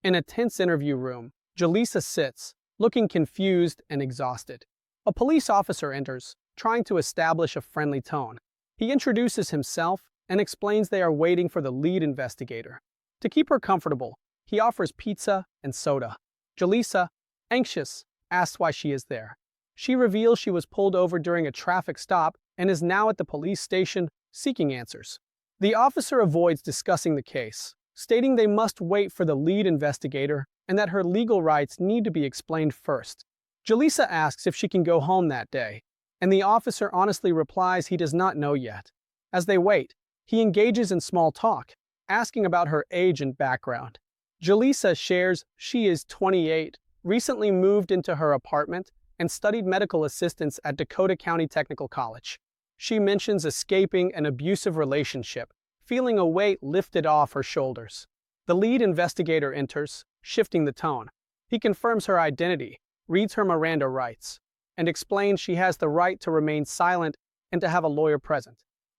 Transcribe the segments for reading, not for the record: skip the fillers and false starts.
In a tense interview room, Julissa sits, looking confused and exhausted. A police officer enters, trying to establish a friendly tone. He introduces himself and explains they are waiting for the lead investigator. To keep her comfortable, he offers pizza and soda. Julissa, anxious, asks why she is there. She reveals she was pulled over during a traffic stop and is now at the police station seeking answers. The officer avoids discussing the case, stating they must wait for the lead investigator and that her legal rights need to be explained first. Julissa asks if she can go home that day, and the officer honestly replies he does not know yet. As they wait, he engages in small talk, asking about her age and background. Julissa shares she is 28, recently moved into her apartment, and studied medical assistance at Dakota County Technical College. She mentions escaping an abusive relationship, feeling a weight lifted off her shoulders. The lead investigator enters, shifting the tone. He confirms her identity, reads her Miranda rights, and explains she has the right to remain silent and to have a lawyer present.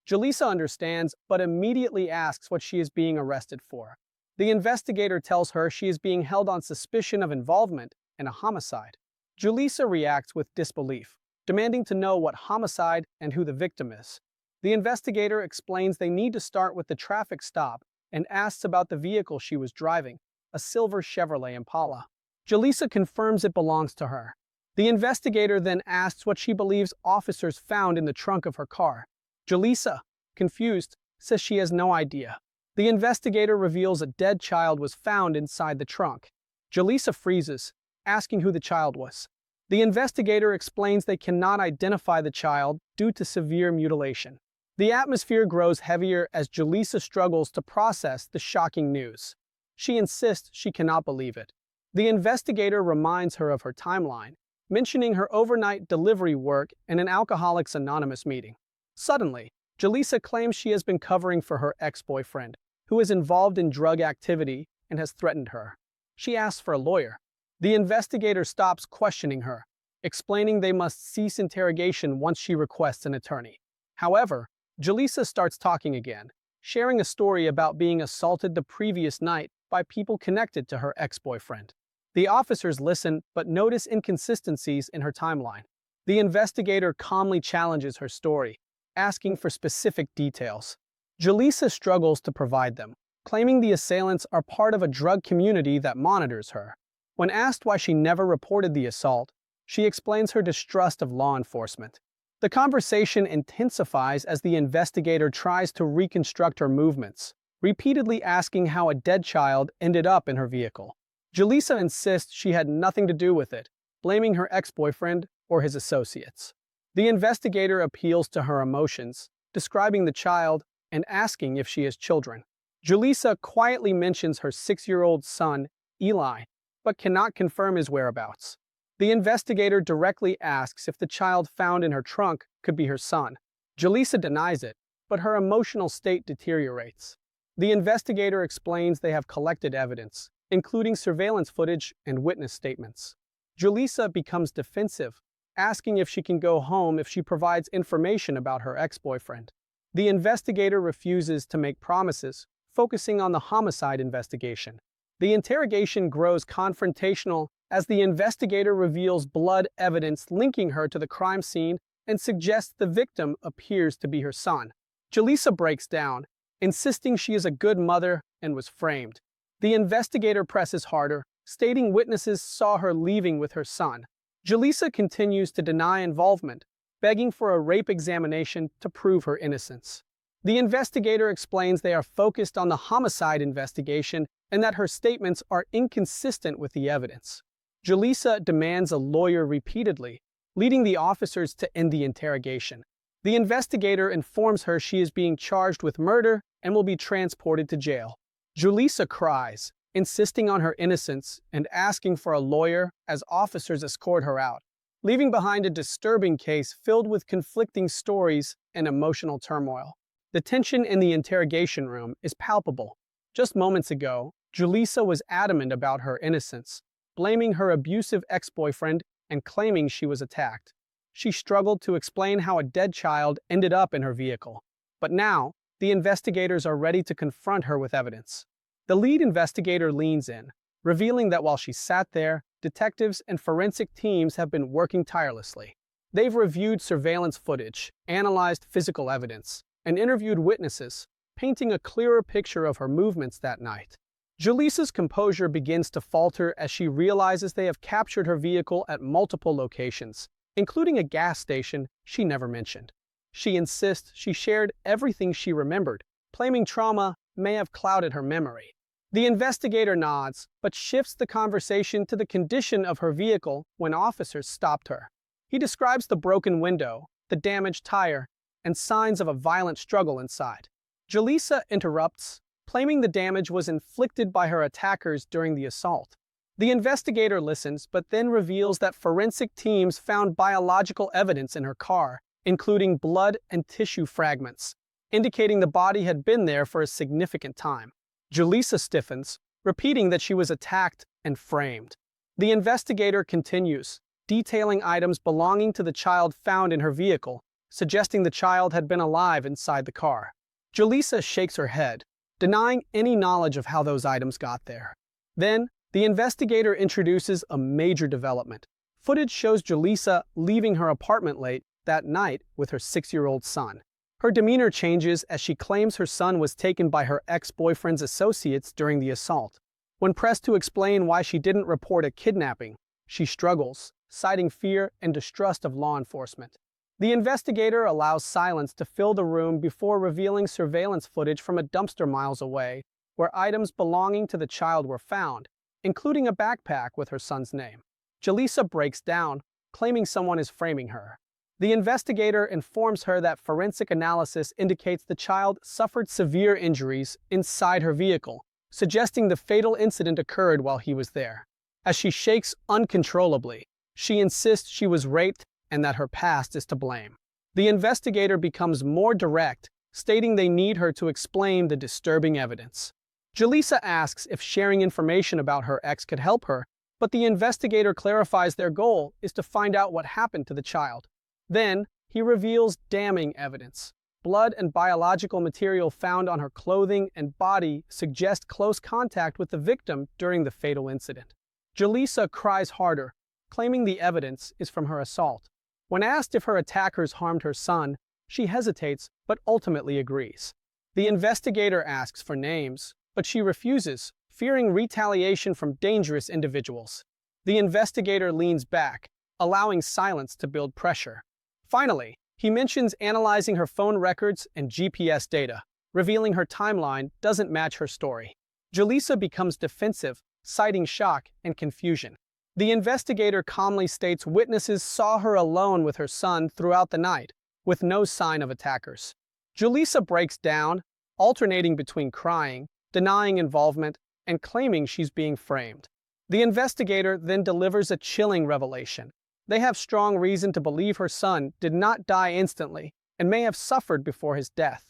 Julissa understands, but immediately asks what she is being arrested for. The investigator tells her she is being held on suspicion of involvement in a homicide. Julissa reacts with disbelief, demanding to know what homicide and who the victim is. The investigator explains they need to start with the traffic stop and asks about the vehicle she was driving, a silver Chevrolet Impala. Julissa confirms it belongs to her. The investigator then asks what she believes officers found in the trunk of her car. Julissa, confused, says she has no idea. The investigator reveals a dead child was found inside the trunk. Julissa freezes, asking who the child was. The investigator explains they cannot identify the child due to severe mutilation. The atmosphere grows heavier as Julissa struggles to process the shocking news. She insists she cannot believe it. The investigator reminds her of her timeline, mentioning her overnight delivery work and an Alcoholics Anonymous meeting. Suddenly, Julissa claims she has been covering for her ex-boyfriend, who is involved in drug activity and has threatened her. She asks for a lawyer. The investigator stops questioning her, explaining they must cease interrogation once she requests an attorney. However, Julissa starts talking again, sharing a story about being assaulted the previous night by people connected to her ex-boyfriend. The officers listen but notice inconsistencies in her timeline. The investigator calmly challenges her story, asking for specific details. Julissa struggles to provide them, claiming the assailants are part of a drug community that monitors her. When asked why she never reported the assault, she explains her distrust of law enforcement. The conversation intensifies as the investigator tries to reconstruct her movements, repeatedly asking how a dead child ended up in her vehicle. Julissa insists she had nothing to do with it, blaming her ex-boyfriend or his associates. The investigator appeals to her emotions, describing the child and asking if she has children. Julissa quietly mentions her 6-year-old son, Eli, but cannot confirm his whereabouts. The investigator directly asks if the child found in her trunk could be her son. Julissa denies it, but her emotional state deteriorates. The investigator explains they have collected evidence, including surveillance footage and witness statements. Julissa becomes defensive, asking if she can go home if she provides information about her ex-boyfriend. The investigator refuses to make promises, focusing on the homicide investigation. The interrogation grows confrontational as the investigator reveals blood evidence linking her to the crime scene and suggests the victim appears to be her son. Julissa breaks down, insisting she is a good mother and was framed. The investigator presses harder, stating witnesses saw her leaving with her son. Julissa continues to deny involvement, begging for a rape examination to prove her innocence. The investigator explains they are focused on the homicide investigation and that her statements are inconsistent with the evidence. Julissa demands a lawyer repeatedly, leading the officers to end the interrogation. The investigator informs her she is being charged with murder and will be transported to jail. Julissa cries, insisting on her innocence and asking for a lawyer as officers escort her out, leaving behind a disturbing case filled with conflicting stories and emotional turmoil. The tension in the interrogation room is palpable. Just moments ago, Julissa was adamant about her innocence, blaming her abusive ex-boyfriend and claiming she was attacked. She struggled to explain how a dead child ended up in her vehicle. But now, the investigators are ready to confront her with evidence. The lead investigator leans in, revealing that while she sat there, detectives and forensic teams have been working tirelessly. They've reviewed surveillance footage, analyzed physical evidence, and interviewed witnesses, painting a clearer picture of her movements that night. Julissa's composure begins to falter as she realizes they have captured her vehicle at multiple locations, including a gas station she never mentioned. She insists she shared everything she remembered, claiming trauma may have clouded her memory. The investigator nods, but shifts the conversation to the condition of her vehicle when officers stopped her. He describes the broken window, the damaged tire, and signs of a violent struggle inside. Julissa interrupts, claiming the damage was inflicted by her attackers during the assault. The investigator listens, but then reveals that forensic teams found biological evidence in her car, including blood and tissue fragments, indicating the body had been there for a significant time. Julissa stiffens, repeating that she was attacked and framed. The investigator continues, detailing items belonging to the child found in her vehicle, suggesting the child had been alive inside the car. Julissa shakes her head, denying any knowledge of how those items got there. Then, the investigator introduces a major development. Footage shows Julissa leaving her apartment late that night with her 6-year-old son. Her demeanor changes as she claims her son was taken by her ex-boyfriend's associates during the assault. When pressed to explain why she didn't report a kidnapping, she struggles, citing fear and distrust of law enforcement. The investigator allows silence to fill the room before revealing surveillance footage from a dumpster miles away, where items belonging to the child were found, including a backpack with her son's name. Julissa breaks down, claiming someone is framing her. The investigator informs her that forensic analysis indicates the child suffered severe injuries inside her vehicle, suggesting the fatal incident occurred while he was there. As she shakes uncontrollably, she insists she was raped and that her past is to blame. The investigator becomes more direct, stating they need her to explain the disturbing evidence. Julissa asks if sharing information about her ex could help her, but the investigator clarifies their goal is to find out what happened to the child. Then, he reveals damning evidence. Blood and biological material found on her clothing and body suggest close contact with the victim during the fatal incident. Julissa cries harder, claiming the evidence is from her assault. When asked if her attackers harmed her son, she hesitates but ultimately agrees. The investigator asks for names, but she refuses, fearing retaliation from dangerous individuals. The investigator leans back, allowing silence to build pressure. Finally, he mentions analyzing her phone records and GPS data, revealing her timeline doesn't match her story. Julissa becomes defensive, citing shock and confusion. The investigator calmly states witnesses saw her alone with her son throughout the night, with no sign of attackers. Julissa breaks down, alternating between crying, denying involvement, and claiming she's being framed. The investigator then delivers a chilling revelation. They have strong reason to believe her son did not die instantly and may have suffered before his death.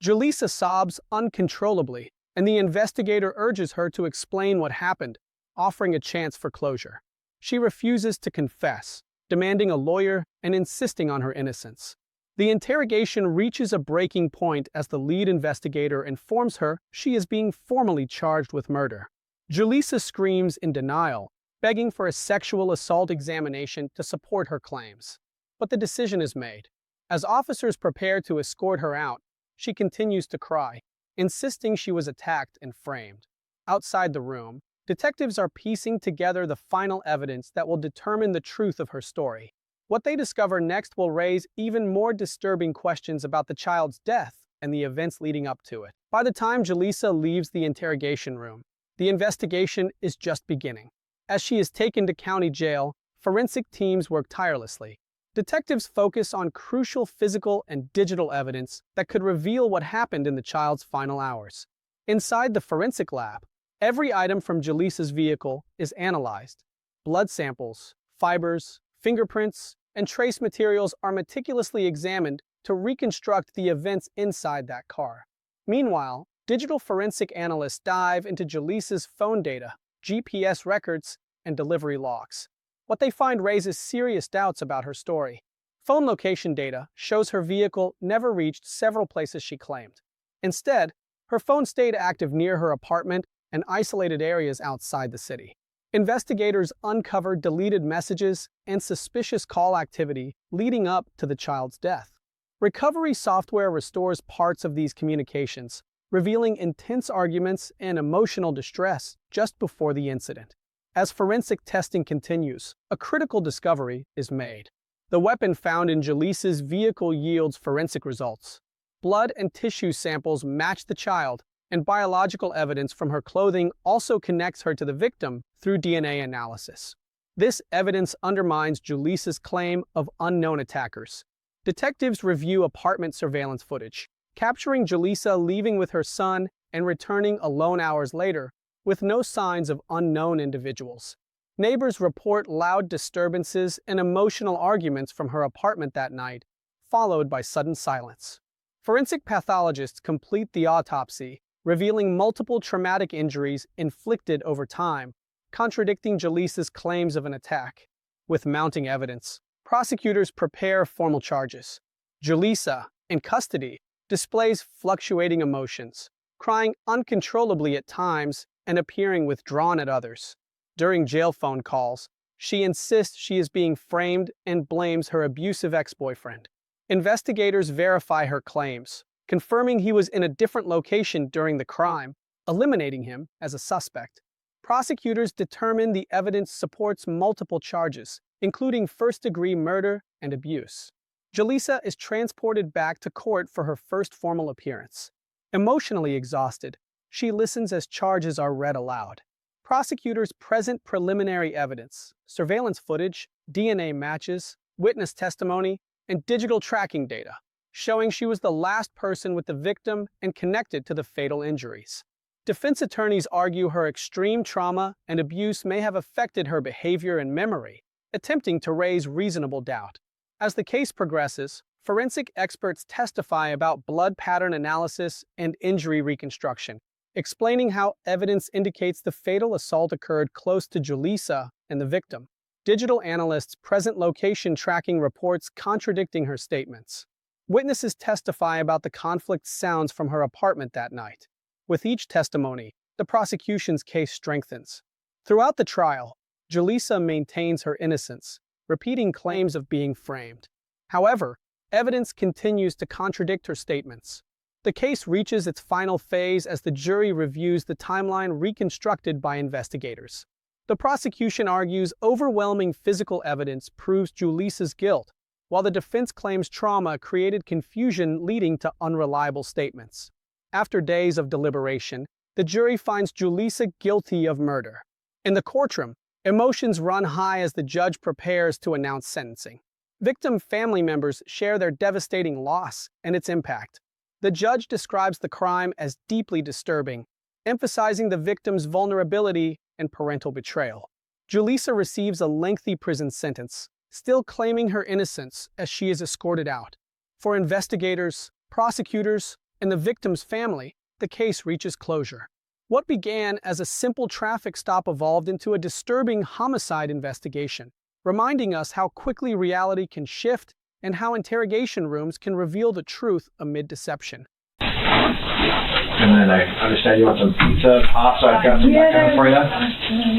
Julissa sobs uncontrollably, and the investigator urges her to explain what happened, offering a chance for closure. She refuses to confess, demanding a lawyer and insisting on her innocence. The interrogation reaches a breaking point as the lead investigator informs her she is being formally charged with murder. Julissa screams in denial, begging for a sexual assault examination to support her claims. But the decision is made. As officers prepare to escort her out, she continues to cry, insisting she was attacked and framed. Outside the room, detectives are piecing together the final evidence that will determine the truth of her story. What they discover next will raise even more disturbing questions about the child's death and the events leading up to it. By the time Julissa leaves the interrogation room, the investigation is just beginning. As she is taken to county jail, forensic teams work tirelessly. Detectives focus on crucial physical and digital evidence that could reveal what happened in the child's final hours. Inside the forensic lab, every item from Julissa's vehicle is analyzed. Blood samples, fibers, fingerprints, and trace materials are meticulously examined to reconstruct the events inside that car. Meanwhile, digital forensic analysts dive into Julissa's phone data, GPS records, and delivery logs. What they find raises serious doubts about her story. Phone location data shows her vehicle never reached several places she claimed. Instead, her phone stayed active near her apartment and isolated areas outside the city. Investigators uncovered deleted messages and suspicious call activity leading up to the child's death. Recovery software restores parts of these communications, revealing intense arguments and emotional distress just before the incident. As forensic testing continues, a critical discovery is made. The weapon found in Julissa's vehicle yields forensic results. Blood and tissue samples match the child, and biological evidence from her clothing also connects her to the victim through DNA analysis. This evidence undermines Julissa's claim of unknown attackers. Detectives review apartment surveillance footage, capturing Julissa leaving with her son and returning alone hours later, with no signs of unknown individuals. Neighbors report loud disturbances and emotional arguments from her apartment that night, followed by sudden silence. Forensic pathologists complete the autopsy, revealing multiple traumatic injuries inflicted over time, contradicting Julissa's claims of an attack. With mounting evidence, prosecutors prepare formal charges. Julissa, in custody, displays fluctuating emotions, crying uncontrollably at times and appearing withdrawn at others. During jail phone calls, she insists she is being framed and blames her abusive ex-boyfriend. Investigators verify her claims, confirming he was in a different location during the crime, eliminating him as a suspect. Prosecutors determine the evidence supports multiple charges, including first-degree murder and abuse. Julissa is transported back to court for her first formal appearance. Emotionally exhausted, she listens as charges are read aloud. Prosecutors present preliminary evidence, surveillance footage, DNA matches, witness testimony, and digital tracking data, showing she was the last person with the victim and connected to the fatal injuries. Defense attorneys argue her extreme trauma and abuse may have affected her behavior and memory, attempting to raise reasonable doubt. As the case progresses, forensic experts testify about blood pattern analysis and injury reconstruction, explaining how evidence indicates the fatal assault occurred close to Julissa and the victim. Digital analysts present location tracking reports contradicting her statements. Witnesses testify about the conflict sounds from her apartment that night. With each testimony, the prosecution's case strengthens. Throughout the trial, Julissa maintains her innocence, repeating claims of being framed. However, evidence continues to contradict her statements. The case reaches its final phase as the jury reviews the timeline reconstructed by investigators. The prosecution argues overwhelming physical evidence proves Julissa's guilt, while the defense claims trauma created confusion leading to unreliable statements. After days of deliberation, the jury finds Julissa guilty of murder. In the courtroom, emotions run high as the judge prepares to announce sentencing. Victim family members share their devastating loss and its impact. The judge describes the crime as deeply disturbing, emphasizing the victim's vulnerability and parental betrayal. Julissa receives a lengthy prison sentence, still claiming her innocence as she is escorted out. For investigators, prosecutors, and the victim's family, the case reaches closure. What began as a simple traffic stop evolved into a disturbing homicide investigation, reminding us how quickly reality can shift and how interrogation rooms can reveal the truth amid deception. And then I understand you want some pizza, pasta. I've got some that kind of for you.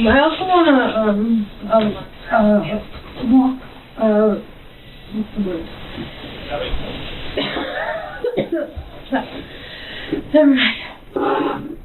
I also want what's the word? All right.